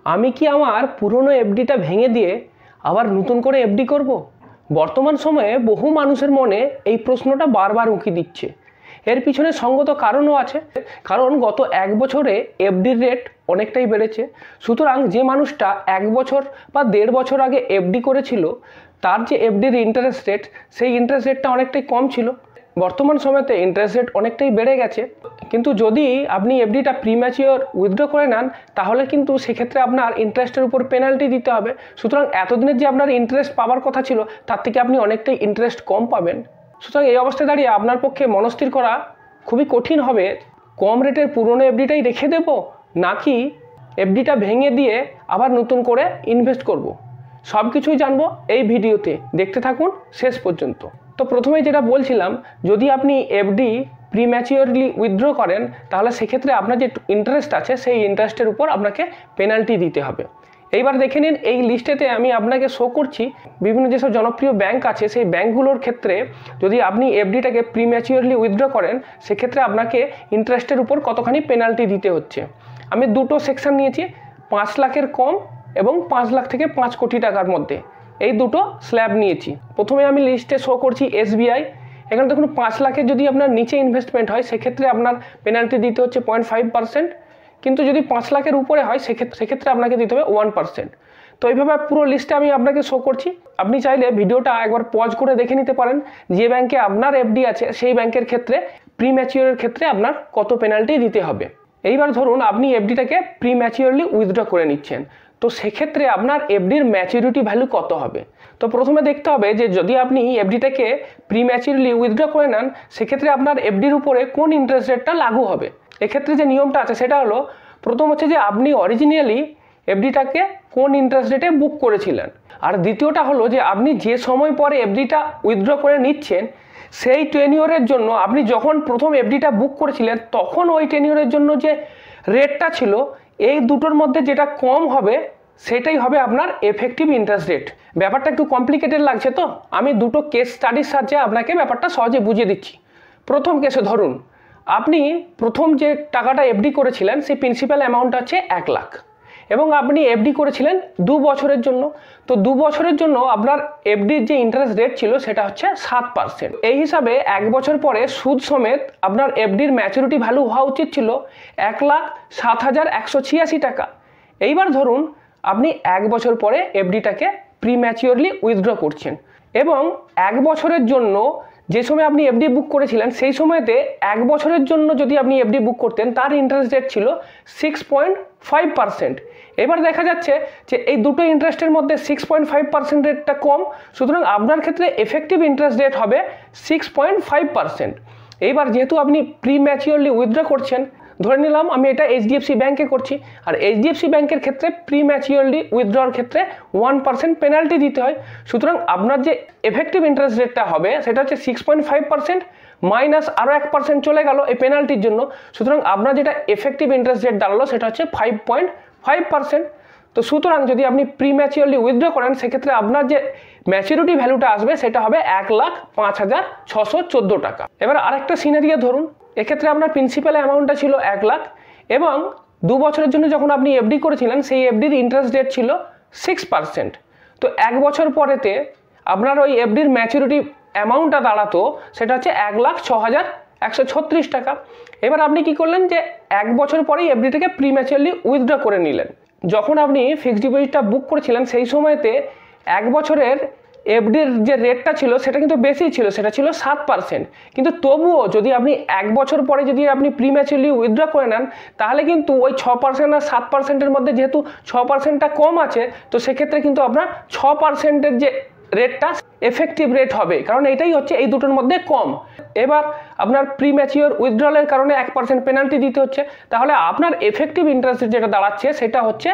আমি কি আমার পুরনো এফডিটা ভেঙে দিয়ে আবার নতুন করে এফডি করব? বর্তমান সময়ে বহু মানুষের মনে এই প্রশ্নটা বারবার উঁকি দিচ্ছে। এর পিছনে সঙ্গত কারণও আছে, কারণ গত এক বছরে এফডির রেট অনেকটাই বেড়েছে। সুতরাং যে মানুষটা 1 বছর বা 1.5 বছর আগে এফডি করেছিল, তার যে এফডির ইন্টারেস্ট রেট, সেই ইন্টারেস্ট রেটটা অনেকটাই কম ছিল। বর্তমান সময়তে ইন্টারেস্ট রেট অনেকটাই বেড়ে গেছে, কিন্তু যদি আপনি এফডিটা প্রিম্যাচিওর উইথড্র করে নেন, তাহলে কিন্তু সেক্ষেত্রে আপনার ইন্টারেস্টের উপর পেনাল্টি দিতে হবে। সুতরাং এতদিনের যে আপনার ইন্টারেস্ট পাওয়ার কথা ছিল, তার থেকে আপনি অনেকটাই ইন্টারেস্ট কম পাবেন। সুতরাং এই অবস্থায় দাঁড়িয়ে আপনার পক্ষে মনস্থির করা খুবই কঠিন হবে, কম রেটের পুরনো এফডিটাই রেখে দেব, নাকি এফডিটা ভেঙে দিয়ে আবার নতুন করে ইনভেস্ট করব। সব কিছুই জানবো এই ভিডিওতে, দেখতে থাকুন শেষ পর্যন্ত। তো প্রথমেই যেটা বলছিলাম, যদি আপনি এফডি প্রিম্যাচিওরলি উইথড্র করেন, তাহলে সেক্ষেত্রে আপনার যে ইন্টারেস্ট আছে, সেই ইন্টারেস্টের উপর আপনাকে পেনাল্টি দিতে হবে। এইবার দেখে নিন, এই লিস্টেতে আমি আপনাকে শো করছি বিভিন্ন যেসব জনপ্রিয় ব্যাংক আছে, সেই ব্যাংকগুলোর ক্ষেত্রে যদি আপনি এফডিটাকে প্রিম্যাচিওরলি উইথড্র করেন, সেক্ষেত্রে আপনাকে ইন্টারেস্টের উপর কতখানি পেনাল্টি দিতে হচ্ছে। আমি দুটো সেকশন নিয়েছি, 5 লাখের কম এবং 5 লাখ থেকে 5 কোটি টাকার মধ্যে, এই দুটো স্ল্যাব নিয়েছি। প্রথমে আমি লিস্টে শো করছি এসবিআই। এখানে দেখুন 5 লাখের যদি আপনার নিচে ইনভেস্টমেন্ট হয়, সেক্ষেত্রে আপনার পেনাল্টি দিতে হচ্ছে 0.5%, কিন্তু যদি 5 লাখের উপরে হয় সেক্ষেত্রে আপনাকে দিতে হবে 1%। তো এইভাবে পুরো লিস্টে আমি আপনাকে শো করছি। আপনি চাইলে ভিডিওটা একবার পজ করে দেখে নিতে পারেন, যে ব্যাংকে আপনার এফডি আছে সেই ব্যাংকের ক্ষেত্রে প্রিম্যাচিওরের ক্ষেত্রে আপনার কত পেনাল্টি দিতে হবে। এইবার ধরুন আপনি এফডিটাকে প্রিম্যাচিওরলি উইথড্র করে নিচ্ছেন, তো সেক্ষেত্রে আপনার এফডির ম্যাচুরিটি ভ্যালু কত হবে। তো প্রথমে দেখতে হবে যে যদি আপনি এফডিটাকে প্রিম্যাচিওরলি উইথড্র করে নেন, সেক্ষেত্রে আপনার এফডির উপরে কোন ইন্টারেস্ট রেটটা লাগু হবে। এক্ষেত্রে যে নিয়মটা আছে সেটা হলো, প্রথম হচ্ছে যে আপনি অরিজিনালি এফডিটাকে কোন ইন্টারেস্ট রেটে বুক করেছিলেন, আর দ্বিতীয়টা হলো যে আপনি যে সময় পরে এফডিটা উইথড্র করে নিচ্ছেন, সেই টেনিওরের জন্য আপনি যখন প্রথম এফডিটা বুক করেছিলেন, তখন ওই টেনিওরের জন্য যে রেটটা ছিল, এই দুটোর মধ্যে যেটা কম হবে সেটাই হবে আপনার এফেক্টিভ ইন্টারেস্ট রেট। ব্যাপারটা একটু কমপ্লিকেটেড লাগছে, তো আমি দুটো কেস স্টাডির সাহায্যে আপনাকে ব্যাপারটা সহজে বুঝিয়ে দিচ্ছি। প্রথম কেসে ধরুন আপনি প্রথম যে টাকাটা এফডি করেছিলেন, সেই প্রিন্সিপাল অ্যামাউন্ট হচ্ছে 1 লাখ, এবং আপনি এফডি করেছিলেন 2 বছরের জন্য। তো 2 বছরের জন্য আপনার এফডির যে ইন্টারেস্ট রেট ছিল সেটা হচ্ছে 7%। এই হিসাবে 1 বছর পরে সুদ সমেত আপনার এফডির ম্যাচুরিটি ভ্যালু হওয়া উচিত ছিল 1,07,186 টাকা। এইবার ধরুন আপনি 1 বছর পরে এফডিটাকে প্রিম্যাচিওরলি উইথড্র করছেন, এবং 1 বছরের জন্য যে সময় আপনি এফডি বুক করেছিলেন, সেই সময়তে 1 বছরের জন্য যদি আপনি এফডি বুক করতেন, তার ইন্টারেস্ট রেট ছিল 6.5%। এবার দেখা যাচ্ছে যে এই দুটো ইন্টারেস্টের মধ্যে 6.5% রেটটা কম, সুতরাং আপনার ক্ষেত্রে এফেক্টিভ ইন্টারেস্ট রেট হবে 6.5%। এইবার যেহেতু আপনি প্রিম্যাচিওরলি উইথড্র করছেন, ধরে নিলাম আমি এটা এইচডিএফসি ব্যাংকে করছি, আর এইচডিএফসি ব্যাংকের ক্ষেত্রে প্রিম্যাচিওরলি উইথড্রর ক্ষেত্রে 1% পেনাল্টি দিতে হয়। সুতরাং আপনার যে এফেক্টিভ ইন্টারেস্ট রেটটা হবে সেটা হচ্ছে 6.5% মাইনাস আরও 1% চলে গেল এই পেনাল্টির জন্য। সুতরাং আপনার যেটা এফেক্টিভ ইন্টারেস্ট রেট দাঁড়ালো সেটা হচ্ছে 5.5%। তো সুতরাং যদি আপনি প্রিম্যাচিওরলি উইথড্র করেন, সেক্ষেত্রে আপনার যে ম্যাচুরিটি ভ্যালুটা আসবে সেটা হবে 1,05,614 টাকা। এবার আরেকটা সিনারিও ধরুন, এক্ষেত্রে আপনার প্রিন্সিপাল অ্যামাউন্টটা ছিল 1 লাখ, এবং 2 বছরের জন্য যখন আপনি এফডি করেছিলেন, সেই এফডির ইন্টারেস্ট রেট ছিল 6%। তো 1 বছর পরেতে আপনার ওই এফডির ম্যাচুরিটি অ্যামাউন্টটা দাঁড়াতো সেটা হচ্ছে 1,06,136 টাকা। এবার আপনি কি করলেন, যে 1 বছর পরেই এফডিটাকে প্রিম্যাচিওরলি উইথড্র করে নিলেন। যখন আপনি ফিক্সড ডিপোজিটটা বুক করেছিলেন, সেই সময়তে 1 বছরের এফডির যে রেটটা ছিল সেটা কিন্তু বেশি ছিল, সেটা ছিল 7%। কিন্তু তবুও যদি আপনি 1 বছর পরে যদি আপনি প্রিম্যাচিওরলি উইথড্র করে নেন, তাহলে কিন্তু ওই 6% আর 7%-এর মধ্যে যেহেতু 6%টা কম আছে, তো সেক্ষেত্রে কিন্তু আপনার 6%-এর যে রেটটা এফেক্টিভ রেট হবে, কারণ এটাই হচ্ছে এই দুটোর মধ্যে কম। এবার আপনার প্রিম্যাচিওর উইথড্রলের কারণে 1% পেনাল্টি দিতে হচ্ছে, তাহলে আপনার এফেক্টিভ ইন্টারেস্ট যেটা দাঁড়াচ্ছে সেটা হচ্ছে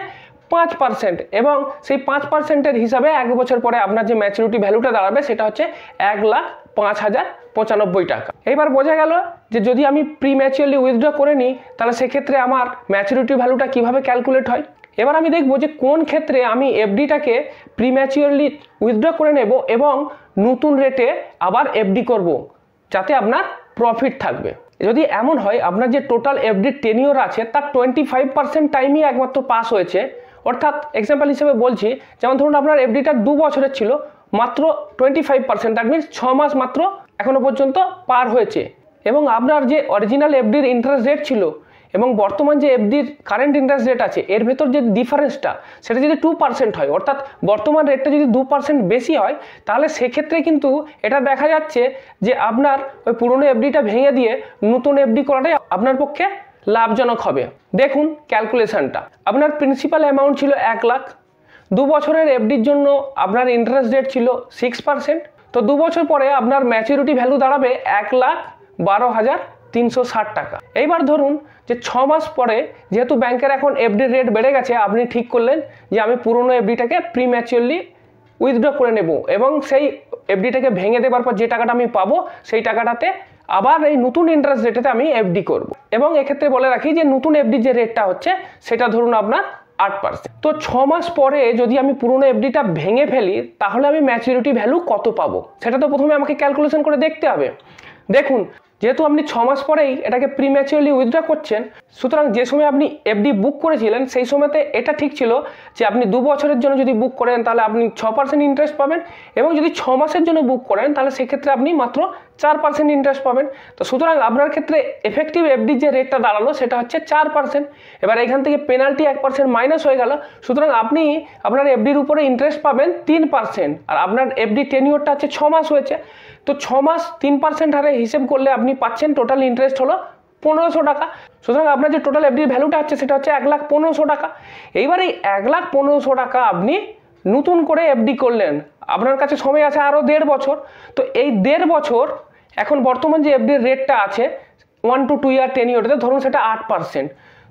5%, এবং সেই 5%-এর হিসাবে 1 বছর পরে আপনার যে ম্যাচুরিটি ভ্যালুটা দাঁড়াবে সেটা হচ্ছে 1,05,095 টাকা। এবার বোঝা গেল যে যদি আমি প্রিম্যাচিওরলি উইথড্র করে নিই, তাহলে সেক্ষেত্রে আমার ম্যাচুরিটি ভ্যালুটা কিভাবে ক্যালকুলেট হয়। এবার আমি দেখব যে কোন ক্ষেত্রে আমি এফডিটাকে প্রিম্যাচিওরলি উইথড্র করে নেব এবং নতুন রেটে আবার এফডি করব, যাতে আপনার প্রফিট থাকবে। যদি এমন হয় আপনার যে টোটাল এফডি টেনিওর আছে তার 25% টাইমই একমাত্র পাস হয়েছে, অর্থাৎ এক্সাম্পল হিসেবে বলছি, যেমন ধরুন আপনার এফডিটা 2 বছরের ছিল, মাত্র 25%, দ্যাট মিনস 6 মাস মাত্র এখনো পর্যন্ত পার হয়েছে, এবং আপনার যে অরিজিনাল এফডির ইন্টারেস্ট রেট ছিল এবং বর্তমান যে এফডির কারেন্ট ইন্টারেস্ট রেট আছে এর ভেতর যে ডিফারেন্সটা সেটা যদি 2% হয়, অর্থাৎ বর্তমান রেটটা যদি 2% বেশি হয়, তাহলে সেক্ষেত্রে কিন্তু এটা দেখা যাচ্ছে যে আপনার ওই পুরনো এফডিটা ভেঙে দিয়ে নতুন এফডি করাটাই আপনার পক্ষে লাভজনক হবে। দেখুন ক্যালকুলেশনটা, আপনার প্রিন্সিপাল অ্যামাউন্ট ছিল 1 লাখ, 2 বছরের এফডির জন্য আপনার ইন্টারেস্ট রেট ছিল 6%, তো 2 বছর পরে আপনার ম্যাচুরিটি ভ্যালু দাঁড়াবে 1,12,360 টাকা। এইবার ধরুন যে 6 মাস পরে যেহেতু ব্যাংকের এখন এফডির রেট বেড়ে গেছে, আপনি ঠিক করলেন যে আমি পুরনো এফডিটাকে প্রিম্যাচুয়ারলি উইথড্র করে নেব এবং সেই এফডিটাকে ভেঙে দেওয়ার পর যে টাকাটা আমি পাবো সেই টাকাটাতে আবার এই নতুন ইন্টারেস্ট রেটেতে আমি এফডি করব। এবং এক্ষেত্রে বলে রাখি যে নতুন এফডির যে রেটটা হচ্ছে সেটা ধরুন আপনার 8%। তো 6 মাস পরে যদি আমি পুরনো এফডিটা ভেঙে ফেলি তাহলে আমি ম্যাচুরিটি ভ্যালু কত পাবো সেটা তো প্রথমে আমাকে ক্যালকুলেশন করে দেখতে হবে। দেখুন যেহেতু আপনি 6 মাস পরেই এটাকে প্রিম্যাচুয়ারলি উইথড্র করছেন, সুতরাং যে সময় আপনি এফডি বুক করেছিলেন সেই সময়তে এটা ঠিক ছিল যে আপনি 2 বছরের জন্য যদি বুক করেন তাহলে আপনি 6% ইন্টারেস্ট পাবেন, এবং যদি 6 মাসের জন্য বুক করেন তাহলে সেক্ষেত্রে আপনি মাত্র 4% ইন্টারেস্ট পাবেন। তো সুতরাং আপনার ক্ষেত্রে এফেক্টিভ এফডির যে রেটটা দাঁড়ালো সেটা হচ্ছে 4%। এবার এখান থেকে পেনাল্টি 1% মাইনাস হয়ে গেল, সুতরাং আপনি আপনার এফডির উপরে ইন্টারেস্ট পাবেন 3%, আর আপনার এফডি টেনিওরটা হচ্ছে 6 মাস হয়েছে, তো 6 মাস 3% হারে হিসেব করলে আপনি পাচ্ছেন টোটাল ইন্টারেস্ট হলো 1500 টাকা। সুতরাং আপনার যে টোটাল এফডির ভ্যালুটা হচ্ছে সেটা হচ্ছে 1,15,000 টাকা। এইবার এই 1,15,000 টাকা আপনি নতুন করে এফডি করলেন, আপনার কাছে সময় আছে আরও 1.5 বছর। তো এই 1.5 বছর এখন বর্তমান যে এফডির রেটটা আছে 1 to 2 ইয়ার টেনিওরতে ধরুন সেটা 8%,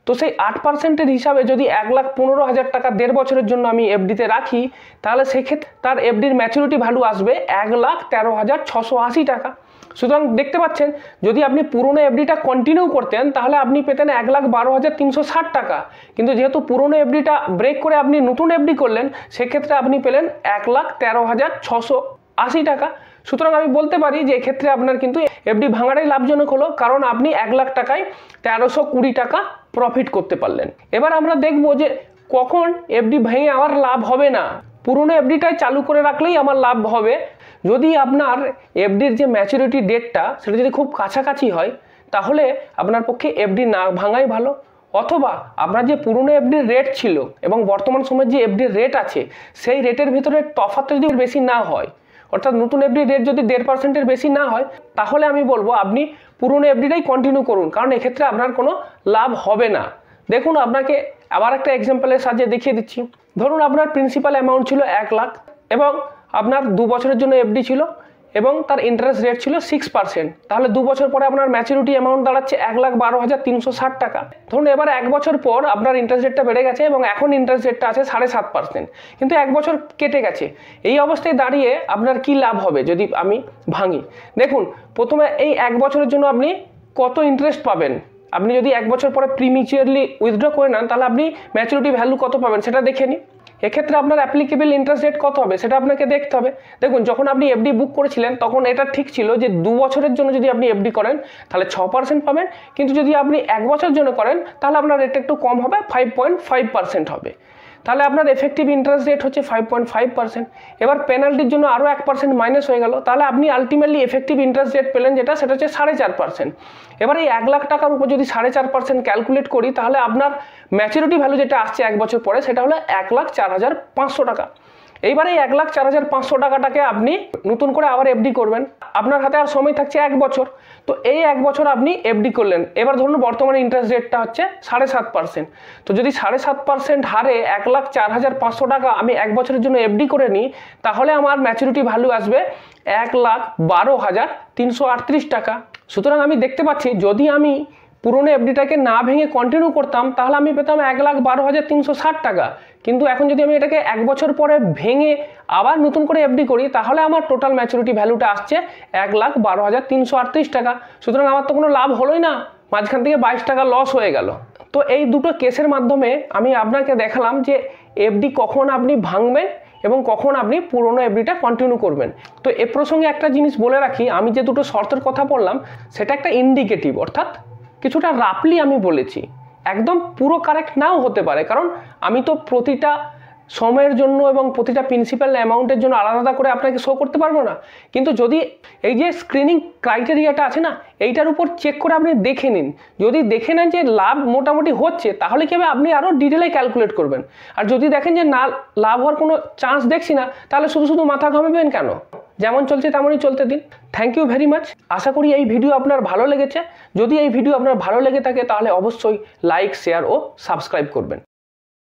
তো সেই 8%-এর হিসাবে যদি 1,15,000 টাকা 1.5 বছরের জন্য আমি এফডিতে রাখি তাহলে সেক্ষেত্রে তার এফডির ম্যাচুরিটি ভ্যালু আসবে 1,13,680 টাকা। সুতরাং দেখতে পাচ্ছেন যদি আপনি পুরনো এফডিটা কন্টিনিউ করতেন তাহলে আপনি পেতেন 1,12,360 টাকা, কিন্তু যেহেতু পুরনো এফডিটা ব্রেক করে আপনি নতুন এফডি করলেন সেক্ষেত্রে আপনি পেলেন 1,13,680 টাকা। সুতরাং আমি বলতে পারি যে এক্ষেত্রে আপনার কিন্তু এফডি ভাঙাটাই লাভজনক হলো, কারণ আপনি 1 লাখ টাকায় 1320 টাকা প্রফিট করতে পারলেন। এবার আমরা দেখব যে কখন এফডি ভেঙে আমার লাভ হবে না। পুরনো এফডিটাই চালু করে রাখলেই আমার লাভ হবে যদি আপনার এফডির যে ম্যাচুরিটি ডেটটা সেটা যদি খুব কাছাকাছি হয়, তাহলে আপনার পক্ষে এফডি না ভাঙাই ভালো। অথবা আপনার যে পুরনো এফডির রেট ছিল এবং বর্তমান সময়ের যে এফডির রেট আছে সেই রেটের ভিতরে তফাৎটা যদি বেশি না হয়, অর্থাৎ নতুন এফডির রেট যদি 1.5%-এর বেশি না হয়, তাহলে আমি বলবো আপনি পুরনো এফডিটাই কন্টিনিউ করুন, কারণ এক্ষেত্রে আপনার কোনো লাভ হবে না। দেখুন আপনাকে আবার একটা এক্সাম্পলের সাহায্যে দেখিয়ে দিচ্ছি। ধরুন আপনার প্রিন্সিপাল অ্যামাউন্ট ছিল 1 লাখ এবং আপনার 2 বছরের জন্য এফডি ছিল এবং তার ইন্টারেস্ট রেট ছিল 6%, তাহলে 2 বছর পরে আপনার ম্যাচুরিটি অ্যামাউন্ট দাঁড়াচ্ছে 1,12,360 টাকা। ধরুন এবার 1 বছর পর আপনার ইন্টারেস্ট রেটটা বেড়ে গেছে এবং এখন ইন্টারেস্ট রেটটা আছে 7.5%, কিন্তু 1 বছর কেটে গেছে। এই অবস্থায় দাঁড়িয়ে আপনার কি লাভ হবে যদি আমি ভাঙি? দেখুন প্রথমে এই 1 বছরের জন্য আপনি কত ইন্টারেস্ট পাবেন। আপনি যদি 1 বছর পরে প্রিম্যাচুয়ারলি উইথড্র করে নেন তাহলে আপনি ম্যাচুরিটি ভ্যালু কত পাবেন সেটা দেখে নিন। এক্ষেত্রে আপনার অ্যাপ্লিকেবল ইন্টারেস্ট রেট কত হবে সেটা আপনাকে দেখতে হবে। দেখুন যখন আপনি এফডি বুক করেছিলেন তখন এটা ঠিক ছিল যে 2 বছরের জন্য যদি আপনি এফডি করেন তাহলে 6% পাবেন, কিন্তু যদি আপনি 1 বছরের জন্য করেন তাহলে আপনার রেটটা একটু কম হবে, 5.5% হবে। তাহলে আপনার এফেক্টিভ ইন্টারেস্ট রেট হচ্ছে 5.5%। এবার পেনাল্টির জন্য আরও 1% মাইনাস হয়ে গেল, তাহলে আপনি আলটিমেটলি এফেক্টিভ ইন্টারেস্ট রেট পেলেন সেটা হচ্ছে 4.5%। এবার এই 1 লাখ টাকার উপর যদি 4.5% ক্যালকুলেট করি তাহলে আপনার ম্যাচুরিটি ভ্যালু যেটা আসছে 1 বছর পরে সেটা হলো 1,04,500 টাকা। এইবারে এই 1,04,500 টাকাটাকে আপনি নতুন করে আবার এফডি করবেন, আপনার হাতে আর সময় থাকছে 1 বছর। তো এই 1 বছর আপনি এফডি করলেন। এবার ধরুন বর্তমানে ইন্টারেস্ট রেটটা হচ্ছে 7.5%, তো যদি 7.5% হারে 1,04,500 টাকা আমি 1 বছরের জন্য এফডি করে নিই তাহলে আমার ম্যাচুরিটি ভ্যালু আসবে 1,12,338 টাকা। সুতরাং আমি দেখতে পাচ্ছি যদি আমি পুরনো এফডিটাকে না ভেঙে কন্টিনিউ করতাম তাহলে আমি পেতাম 1,12,360 টাকা, কিন্তু এখন যদি আমি এটাকে 1 বছর পরে ভেঙে আবার নতুন করে এফডি করি তাহলে আমার টোটাল ম্যাচুরিটি ভ্যালুটা আসছে 1,12,338 টাকা। সুতরাং আমার তো কোনো লাভ হলোই না, মাঝখান থেকে 22 টাকা লস হয়ে গেল। তো এই দুটো কেসের মাধ্যমে আমি আপনাকে দেখালাম যে এফডি কখন আপনি ভাঙবেন এবং কখন আপনি পুরনো এফডিটা কন্টিনিউ করবেন। তো এ প্রসঙ্গে একটা জিনিস বলে রাখি, আমি যে দুটো শর্তের কথা বললাম সেটা একটা ইন্ডিকেটিভ, অর্থাৎ কিছুটা রাফলি আমি বলেছি, একদম পুরো কারেক্ট নাও হতে পারে, কারণ আমি তো প্রতিটা সময়ের জন্য এবং প্রতিটা প্রিন্সিপাল অ্যামাউন্টের জন্য আলাদা আলাদা করে আপনাকে শো করতে পারবো না। কিন্তু যদি এই যে স্ক্রিনিং ক্রাইটেরিয়াটা আছে না, এইটার উপর চেক করে আপনি দেখে নিন, যদি দেখে নেন যে লাভ মোটামুটি হচ্ছে, তাহলে কি হবে আপনি আরও ডিটেলে ক্যালকুলেট করবেন। আর যদি দেখেন যে না, লাভ হওয়ার কোনো চান্স দেখছি না, তাহলে শুধু শুধু মাথা ঘামাবেন কেন? যেমন চলছে তেমনই চলতে দিন। Thank you very much. আশা করি এই ভিডিও আপনার ভালো লেগেছে। যদি এই ভিডিও আপনার ভালো লেগে থাকে তাহলে অবশ্যই লাইক, শেয়ার ও সাবস্ক্রাইব করবেন।